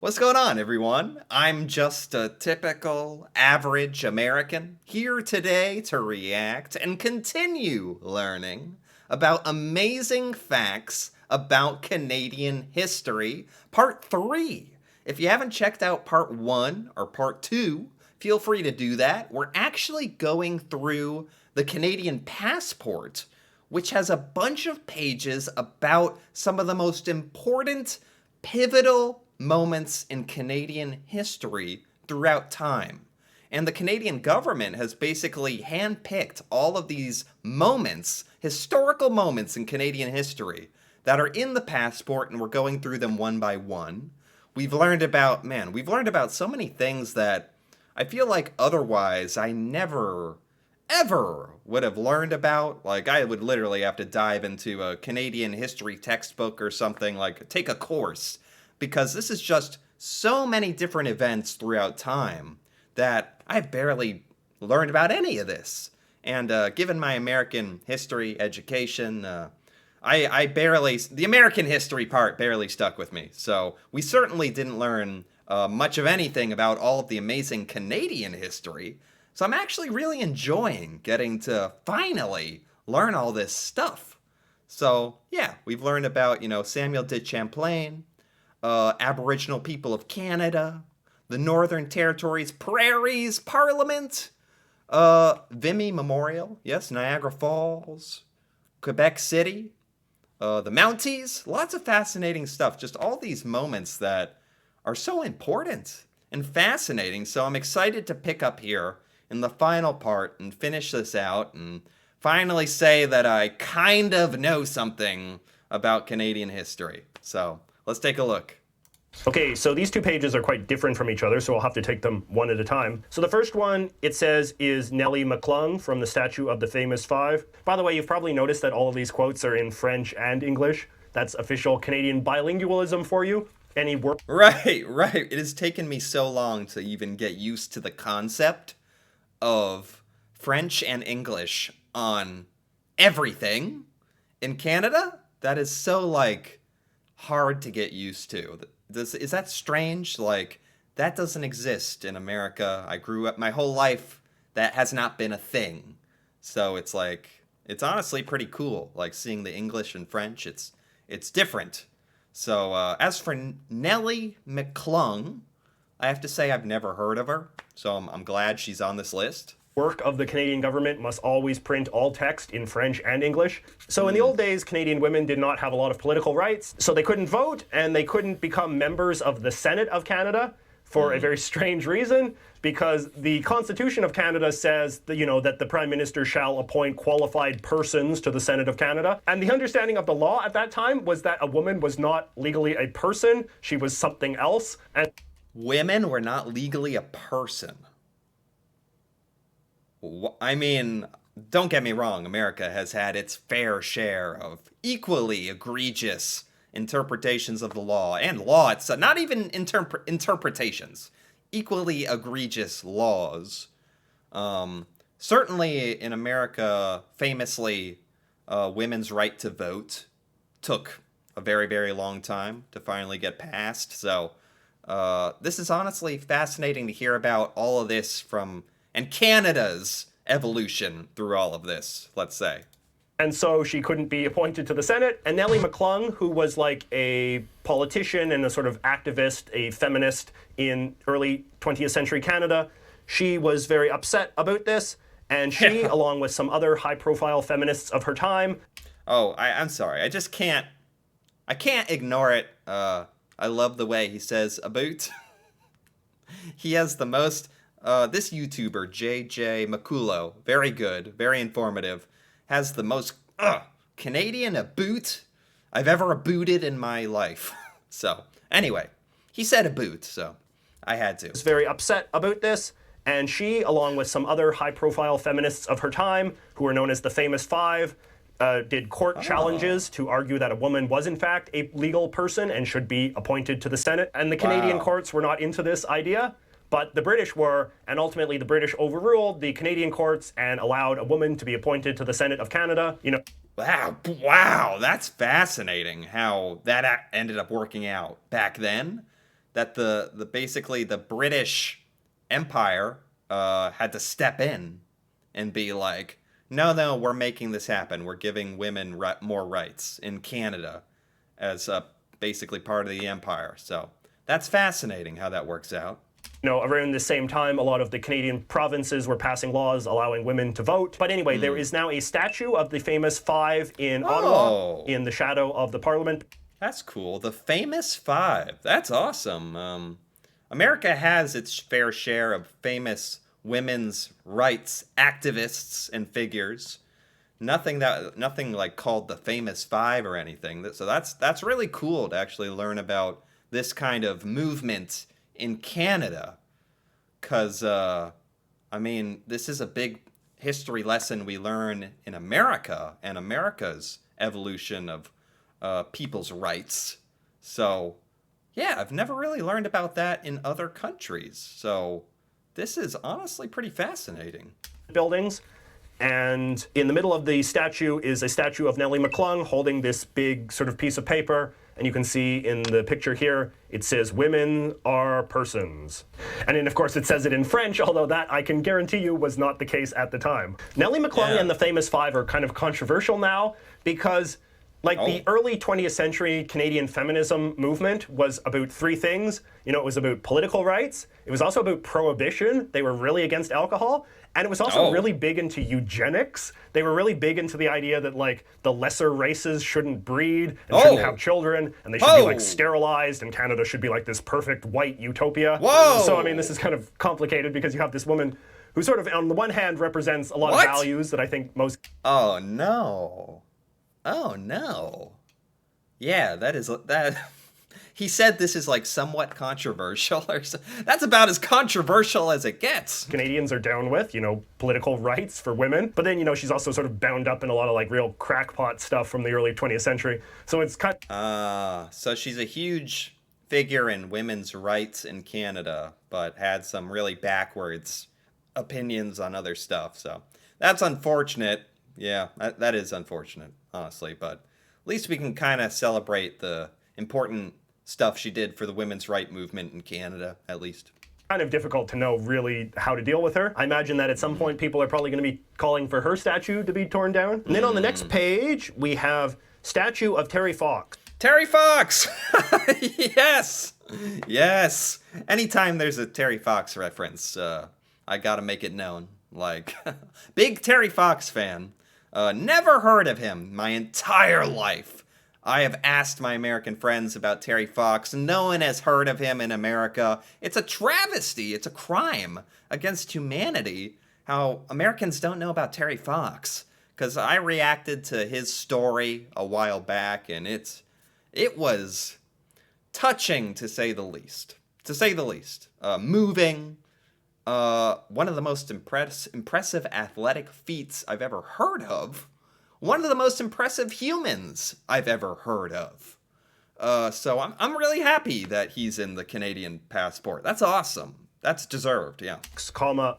What's going on, everyone? I'm just a typical average American here today to react and continue learning about amazing facts about Canadian history, part 3. If you haven't checked out part 1 or part 2, feel free to do that. We're actually going through the Canadian passport, which has a bunch of pages about some of the most important pivotal moments in Canadian history throughout time. And the Canadian government has basically handpicked all of these moments, historical moments in Canadian history, that are in the passport, and we're going through them one by one. We've learned about so many things that I feel like otherwise I never ever would have learned about. Like, I would literally have to dive into a Canadian history textbook or something, like take a course, because this is just so many different events throughout time that I barely learned about any of this. And given my American history education, the American history part barely stuck with me. So we certainly didn't learn much of anything about all of the amazing Canadian history. So I'm actually really enjoying getting to finally learn all this stuff. So yeah, we've learned about, Samuel de Champlain, Aboriginal people of Canada, the Northern Territories Prairies Parliament, Vimy Memorial, yes, Niagara Falls, Quebec City, the Mounties, lots of fascinating stuff. Just all these moments that are so important and fascinating. So I'm excited to pick up here in the final part and finish this out and finally say that I kind of know something about Canadian history. So let's take a look. Okay, so these two pages are quite different from each other, so I'll have to take them one at a time. So the first one, it says, is Nellie McClung from the Statue of the Famous Five. By the way, you've probably noticed that all of these quotes are in French and English. That's official Canadian bilingualism for you. Any work? Right. It has taken me so long to even get used to the concept of French and English on everything in Canada. That is so, hard to get used to. Is that strange? That doesn't exist in America. I grew up my whole life. That has not been a thing. So it's honestly pretty cool. Seeing the English and French, it's different. So as for Nellie McClung, I have to say I've never heard of her. So I'm glad she's on this list. Work of the Canadian government must always print all text in French and English. So in the old days, Canadian women did not have a lot of political rights, so they couldn't vote, and they couldn't become members of the Senate of Canada for a very strange reason, because the Constitution of Canada says that, that the Prime Minister shall appoint qualified persons to the Senate of Canada. And the understanding of the law at that time was that a woman was not legally a person, she was something else. And women were not legally a person. I mean, don't get me wrong, America has had its fair share of equally egregious interpretations of the law, and law itself, not even interpretations, equally egregious laws. Certainly in America, famously, women's right to vote took a very, very long time to finally get passed. So this is honestly fascinating to hear about all of this and Canada's evolution through all of this, let's say. And so she couldn't be appointed to the Senate. And Nellie McClung, who was like a politician and a sort of activist, a feminist in early 20th century Canada, she was very upset about this. And she, along with some other high-profile feminists of her time... Oh, I'm sorry. I can't ignore it. I love the way he says about. He has the most... this YouTuber, JJ Makulo, very good, very informative, has the most Canadian aboot I've ever abooted in my life. So, anyway, he said aboot, so I had to. Was very upset about this, and she, along with some other high-profile feminists of her time, who were known as the Famous Five, did court challenges to argue that a woman was, in fact, a legal person and should be appointed to the Senate. And the Canadian courts were not into this idea. But the British were, and ultimately the British overruled the Canadian courts and allowed a woman to be appointed to the Senate of Canada. Wow, that's fascinating how that ended up working out back then. that the basically the British Empire had to step in and be like, no, no, we're making this happen. We're giving women more rights in Canada as basically part of the empire. So that's fascinating how that works out. Around the same time, a lot of the Canadian provinces were passing laws allowing women to vote. But anyway, there is now a statue of the famous five in Ottawa in the shadow of the Parliament. That's cool. The famous five. That's awesome. America has its fair share of famous women's rights activists and figures. Nothing like called the famous five or anything. So that's really cool to actually learn about this kind of movement in Canada, because I mean, this is a big history lesson we learn in America and America's evolution of people's rights. So yeah, I've never really learned about that in other countries. So this is honestly pretty fascinating. Buildings. And in the middle of the statue is a statue of Nellie McClung holding this big sort of piece of paper. And you can see in the picture here, it says, "Women are persons." And then, of course, it says it in French, although that, I can guarantee you, was not the case at the time. Nellie McClung and the Famous Five are kind of controversial now because, the early 20th century Canadian feminism movement was about three things. It was about political rights. It was also about prohibition. They were really against alcohol. And it was also really big into eugenics. They were really big into the idea that, the lesser races shouldn't breed and shouldn't have children, and they should be, sterilized, and Canada should be, this perfect white utopia. Whoa! So, I mean, this is kind of complicated because you have this woman who sort of, on the one hand, represents a lot of values that I think most... Oh, no. Oh, no. Yeah, that... He said this is somewhat controversial. That's about as controversial as it gets. Canadians are down with, political rights for women. But then, she's also sort of bound up in a lot of real crackpot stuff from the early 20th century. So it's kind so she's a huge figure in women's rights in Canada, but had some really backwards opinions on other stuff. So that's unfortunate. Yeah, that is unfortunate, honestly. But at least we can kind of celebrate the important stuff she did for the women's right movement in Canada, at least. Kind of difficult to know really how to deal with her. I imagine that at some point people are probably going to be calling for her statue to be torn down. And then on the next page, we have statue of Terry Fox. Terry Fox! Yes! Yes! Anytime there's a Terry Fox reference, I gotta make it known. Big Terry Fox fan. Never heard of him my entire life. I have asked my American friends about Terry Fox. No one has heard of him in America. It's a travesty. It's a crime against humanity how Americans don't know about Terry Fox. Because I reacted to his story a while back, and it was touching, to say the least. To say the least. Moving. One of the most impressive athletic feats I've ever heard of. One of the most impressive humans I've ever heard of. So I'm really happy that he's in the Canadian passport. That's awesome. That's deserved, yeah.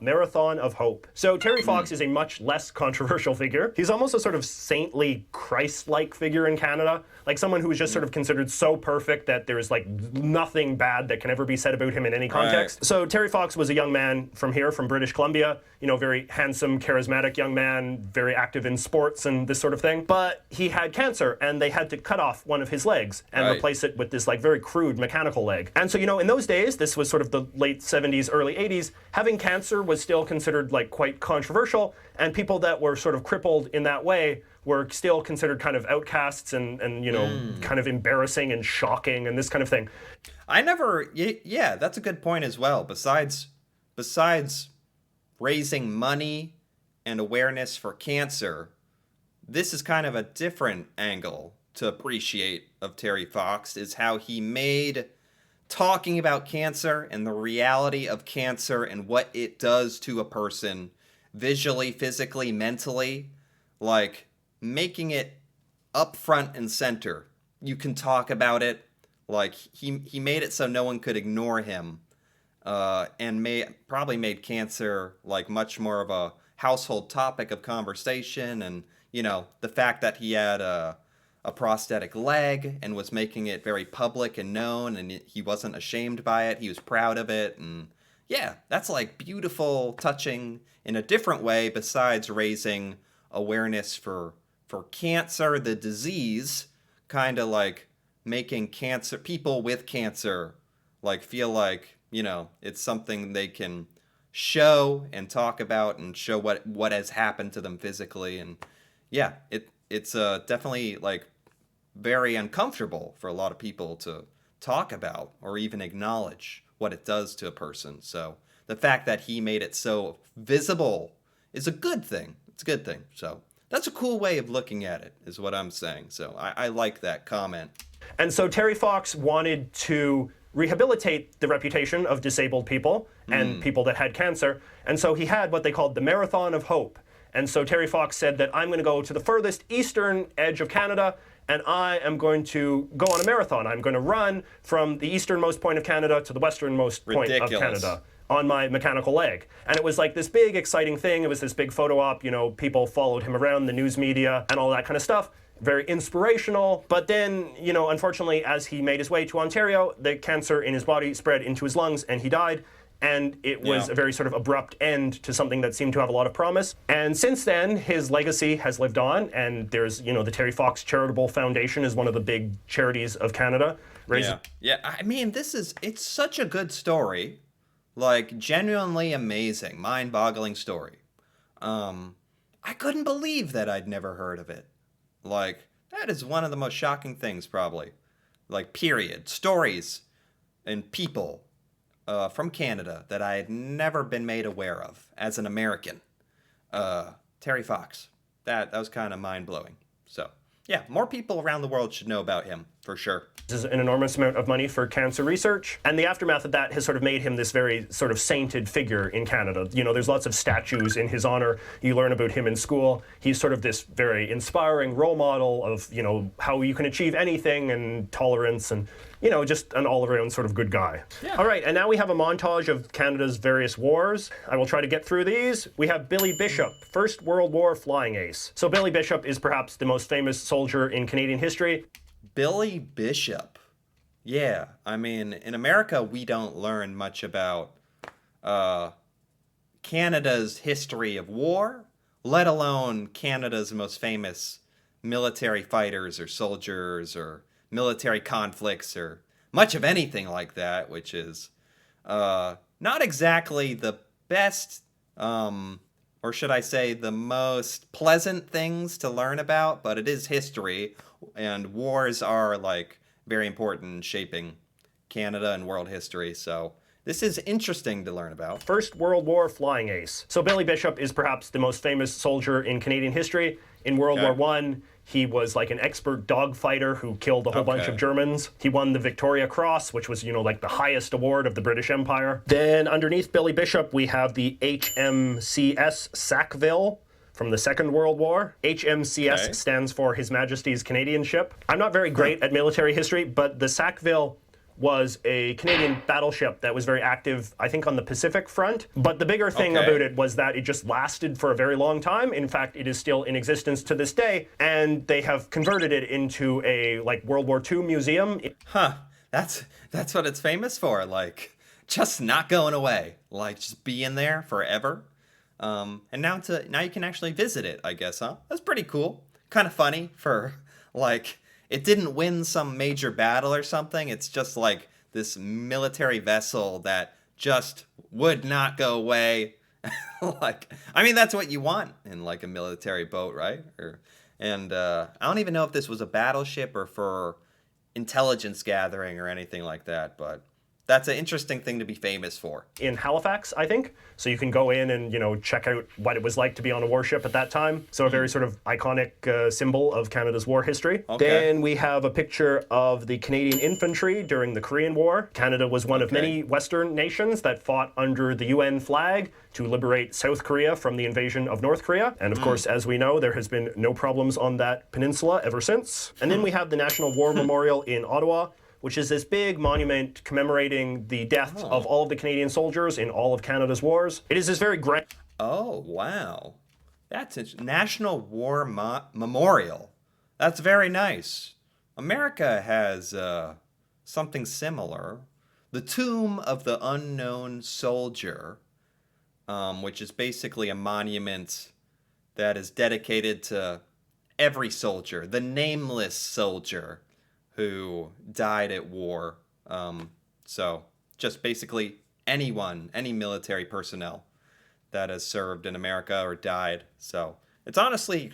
Marathon of Hope. So Terry Fox is a much less controversial figure. He's almost a sort of saintly, Christ-like figure in Canada. Someone who is just sort of considered so perfect that there is nothing bad that can ever be said about him in any context. Right. So Terry Fox was a young man from here, from British Columbia. Very handsome, charismatic young man, very active in sports and this sort of thing. But he had cancer, and they had to cut off one of his legs and replace it with this very crude mechanical leg. And so, in those days, this was sort of the late 70s, early 80s, having cancer was still considered quite controversial, and people that were sort of crippled in that way were still considered kind of outcasts and kind of embarrassing and shocking and this kind of thing. Yeah, that's a good point as well. Besides raising money and awareness for cancer, this is kind of a different angle to appreciate of Terry Fox, is how he made talking about cancer and the reality of cancer and what it does to a person visually, physically, mentally, making it up front and center. You can talk about it. He made it so no one could ignore him, and probably made cancer much more of a household topic of conversation. And the fact that he had a prosthetic leg and was making it very public and known, and he wasn't ashamed by it. He was proud of it. And yeah, that's like beautiful, touching in a different way besides raising awareness for cancer, the disease, kind of like making cancer, people with cancer, like feel like, it's something they can show and talk about and show what has happened to them physically. And yeah, it's definitely like very uncomfortable for a lot of people to talk about or even acknowledge what it does to a person. So the fact that he made it so visible is a good thing. It's a good thing. So that's a cool way of looking at it, is what I'm saying. So I like that comment. And so Terry Fox wanted to rehabilitate the reputation of disabled people and people that had cancer. And so he had what they called the Marathon of Hope. And so Terry Fox said that I'm going to go to the furthest eastern edge of Canada, and I am going to go on a marathon. I'm going to run from the easternmost point of Canada to the westernmost point of Canada on my mechanical leg. And it was like this big, exciting thing. It was this big photo op. People followed him around, the news media, and all that kind of stuff. Very inspirational. But then, unfortunately, as he made his way to Ontario, the cancer in his body spread into his lungs, and he died. And it was a very sort of abrupt end to something that seemed to have a lot of promise. And since then, his legacy has lived on, and there's, the Terry Fox Charitable Foundation is one of the big charities of Canada. Yeah. I mean, it's such a good story. Like, genuinely amazing, mind-boggling story. I couldn't believe that I'd never heard of it. Like, that is one of the most shocking things, probably. Like, period. Stories and people from Canada that I had never been made aware of as an American. Terry Fox. That was kind of mind-blowing. So, yeah, more people around the world should know about him, for sure. This is an enormous amount of money for cancer research. And the aftermath of that has sort of made him this very sort of sainted figure in Canada. There's lots of statues in his honor. You learn about him in school. He's sort of this very inspiring role model of, how you can achieve anything and tolerance and, just an all-around sort of good guy. Yeah. All right, and now we have a montage of Canada's various wars. I will try to get through these. We have Billy Bishop, First World War flying ace. So Billy Bishop is perhaps the most famous soldier in Canadian history. Billy Bishop. Yeah, I mean, in America, we don't learn much about Canada's history of war, let alone Canada's most famous military fighters or soldiers or military conflicts or much of anything like that, which is not exactly the best, or should I say the most pleasant things to learn about, but it is history, and wars are like very important in shaping Canada and world history, so this is interesting to learn about. First World War flying ace. So Billy Bishop is perhaps the most famous soldier in Canadian history. In World War I, he was like an expert dogfighter who killed a whole bunch of Germans. He won the Victoria Cross, which was, like the highest award of the British Empire. Then underneath Billy Bishop, we have the HMCS Sackville from the Second World War. HMCS stands for His Majesty's Canadian Ship. I'm not very great at military history, but the Sackville was a Canadian battleship that was very active, I think, on the Pacific front. But the bigger thing about it was that it just lasted for a very long time. In fact, it is still in existence to this day, and they have converted it into a World War II museum. Huh. That's what it's famous for, like just not going away, like just being there forever. And now you can actually visit it, I guess, huh? That's pretty cool. Kind of funny for like it didn't win some major battle or something. It's just like this military vessel that just would not go away. I mean, that's what you want in like a military boat, right? I don't even know if this was a battleship or for intelligence gathering or anything like that, but that's an interesting thing to be famous for. In Halifax, I think. So you can go in and, check out what it was like to be on a warship at that time. So a very sort of iconic symbol of Canada's war history. Okay. Then we have a picture of the Canadian infantry during the Korean War. Canada was one of many Western nations that fought under the UN flag to liberate South Korea from the invasion of North Korea. And of course, as we know, there has been no problems on that peninsula ever since. And then we have the National War Memorial in Ottawa, which is this big monument commemorating the death of all of the Canadian soldiers in all of Canada's wars. It is this very grand... Oh, wow. That's a National War Memorial. That's very nice. America has something similar. The Tomb of the Unknown Soldier, which is basically a monument that is dedicated to every soldier, the nameless soldier who died at war. So just basically anyone, any military personnel that has served in America or died. So it's honestly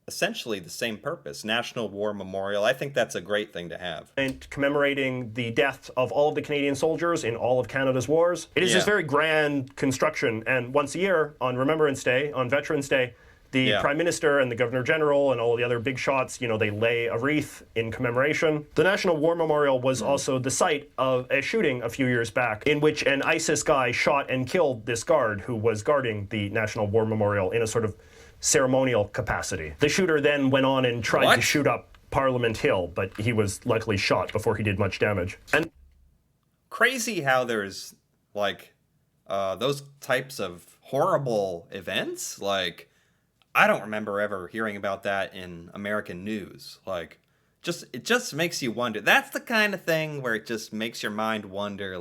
essentially the same purpose. National War Memorial. I think that's a great thing to have. And commemorating the death of all of the Canadian soldiers in all of Canada's wars. It is this very grand construction, and once a year on Remembrance Day, on Veterans Day, the Prime Minister and the Governor General and all the other big shots, they lay a wreath in commemoration. The National War Memorial was also the site of a shooting a few years back in which an ISIS guy shot and killed this guard who was guarding the National War Memorial in a sort of ceremonial capacity. The shooter then went on and tried to shoot up Parliament Hill, but he was luckily shot before he did much damage. And crazy how there's those types of horrible events. Like, I don't remember ever hearing about that in American news. It just makes you wonder. That's the kind of thing where it just makes your mind wonder,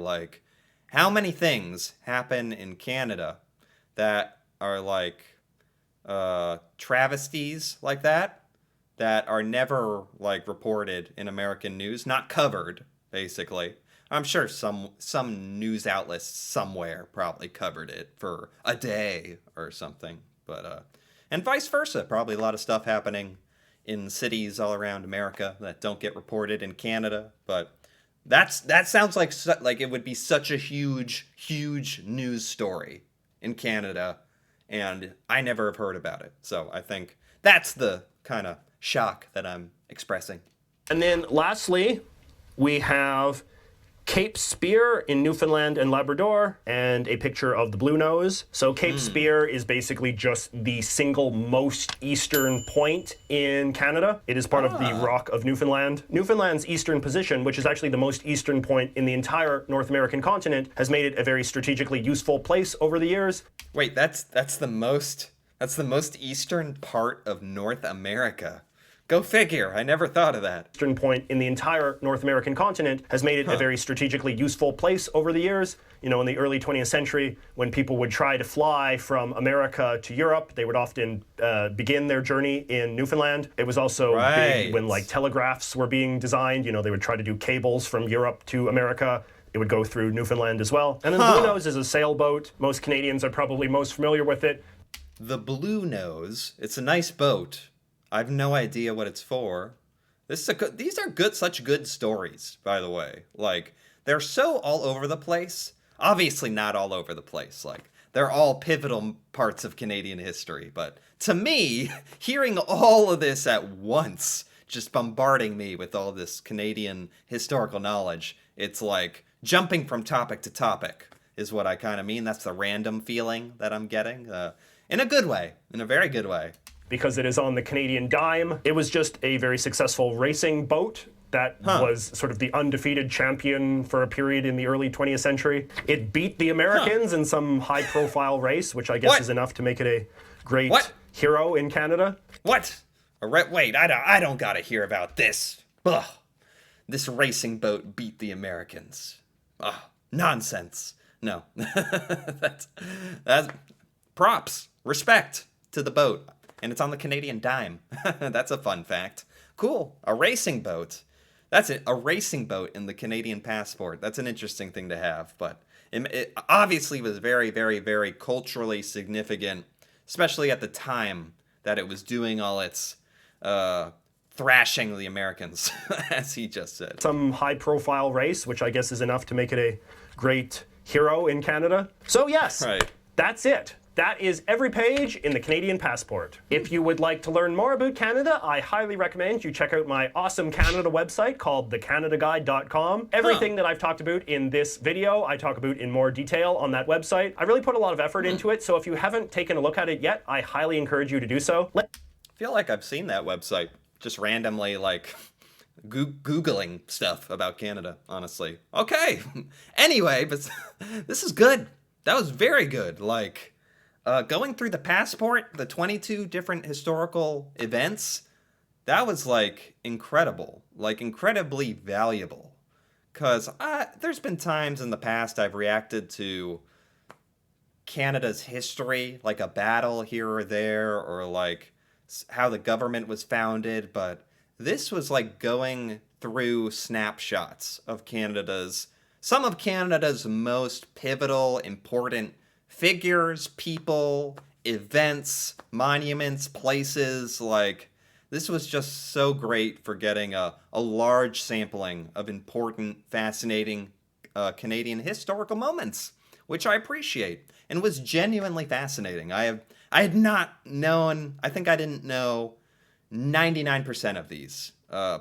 how many things happen in Canada that are travesties like that are never reported in American news, not covered, basically. I'm sure some news outlets somewhere probably covered it for a day or something, but and vice versa. Probably a lot of stuff happening in cities all around America that don't get reported in Canada, but that sounds like it would be such a huge news story in Canada. And I never have heard about it. So I think that's the kind of shock that I'm expressing. And then lastly, we have Cape Spear in Newfoundland and Labrador, and a picture of the Blue Nose. So Cape Spear is basically just the single most eastern point in Canada. It is part of the Rock of Newfoundland. Newfoundland's eastern position, which is actually the most eastern point in the entire North American continent, has made it a very strategically useful place over the years. Wait, that's the most eastern part of North America. Go figure. I never thought of that. Eastern point in the entire North American continent has made it a very strategically useful place over the years. In the early 20th century, when people would try to fly from America to Europe, they would often begin their journey in Newfoundland. It was also big when telegraphs were being designed. They would try to do cables from Europe to America. It would go through Newfoundland as well. And then the Blue Nose is a sailboat. Most Canadians are probably most familiar with it. The Blue Nose. It's a nice boat. I have no idea what it's for. These are such good stories, by the way. They're so all over the place. Obviously not all over the place. They're all pivotal parts of Canadian history. But to me, hearing all of this at once, just bombarding me with all this Canadian historical knowledge, it's like jumping from topic to topic is what I kind of mean. That's the random feeling that I'm getting. In a good way. In a very good way. Because it is on the Canadian dime. It was just a very successful racing boat that was sort of the undefeated champion for a period in the early 20th century. It beat the Americans in some high-profile race, which I guess is enough to make it a great hero in Canada. What? Wait, I don't gotta hear about this. Ugh. This racing boat beat the Americans. Ugh. Nonsense. No. that's props. Respect to the boat. And it's on the Canadian dime. That's a fun fact. Cool. A racing boat. That's it. A racing boat in the Canadian passport. That's an interesting thing to have. But it obviously was very, very, very culturally significant, especially at the time that it was doing all its thrashing the Americans, as he just said. Some high-profile race, which I guess is enough to make it a great hero in Canada. So yes, that's it. That is every page in the Canadian Passport. If you would like to learn more about Canada, I highly recommend you check out my awesome Canada website called thecanadaguide.com. Everything that I've talked about in this video, I talk about in more detail on that website. I really put a lot of effort into it, so if you haven't taken a look at it yet, I highly encourage you to do so. I feel like I've seen that website just randomly, Googling stuff about Canada, honestly. Okay. Anyway, but this is good. That was very good. Going through the passport, the 22 different historical events, that was like incredible, like incredibly valuable. Because there's been times in the past I've reacted to Canada's history, like a battle here or there, or like how the government was founded, but this was like going through snapshots of some of Canada's most pivotal, important figures, people, events, monuments, places. Like, this was just so great for getting a large sampling of important, fascinating Canadian historical moments, which I appreciate and was genuinely fascinating. I had not known. I think I didn't know 99% of these,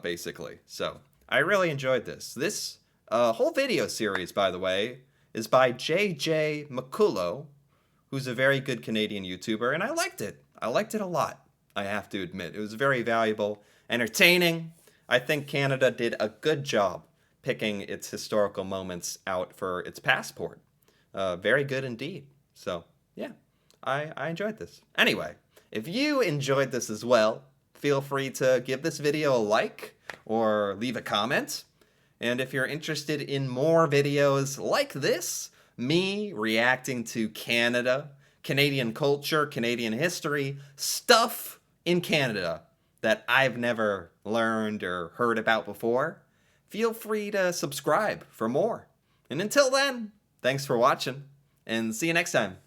basically. So I really enjoyed this. This whole video series, by the way, is by JJ McCullough, who's a very good Canadian YouTuber, and I liked it. I liked it a lot, I have to admit. It was very valuable, entertaining. I think Canada did a good job picking its historical moments out for its passport. Very good indeed. So, yeah, I enjoyed this. Anyway, if you enjoyed this as well, feel free to give this video a like or leave a comment. And if you're interested in more videos like this, me reacting to Canada, Canadian culture, Canadian history, stuff in Canada that I've never learned or heard about before, feel free to subscribe for more. And until then, thanks for watching, and see you next time.